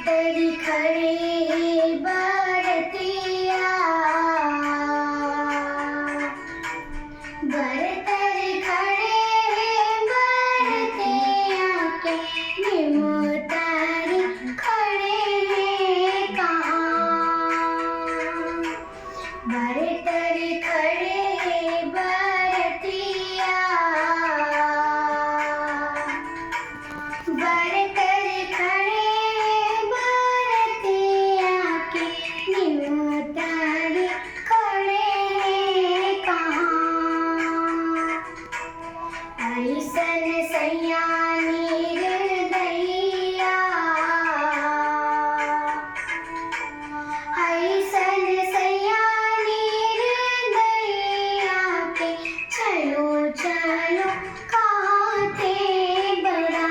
तेरी खड़ी बरतिया बरतरी खड़े बरतिया के निमोतारी खड़े कहाँ बरतरी खड़े बरतिया बरतरी खड़े बरतिया के निमोतारी खड़े कहाँ ऐसन सयानी हृदया ऐसन सयानी हृदया के चलो चलो कहाँ थे बड़ा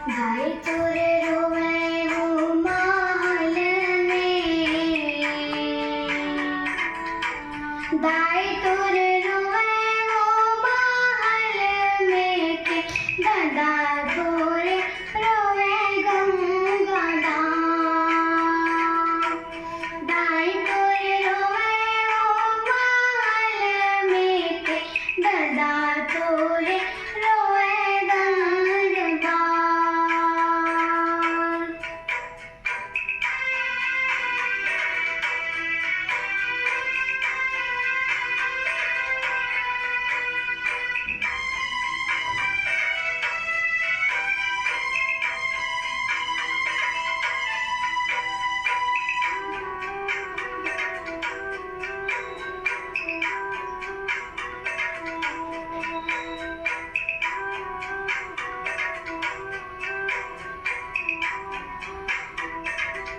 भाई तोरे रोवे हो महल में भाई तोरे रोवे हो महल में के दादा तोरे रोवे गंगा भाई तोरे रोवे हो महल में के दादा तोरे रोवे गंगा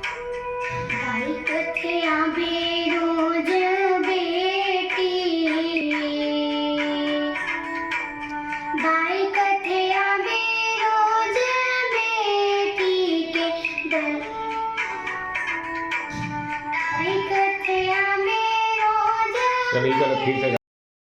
भाई कथिया बेरोज बेटी भाई कथिया बेरोज बेटी के भाई कथिया बेरोज चलिए चलो ठीक है।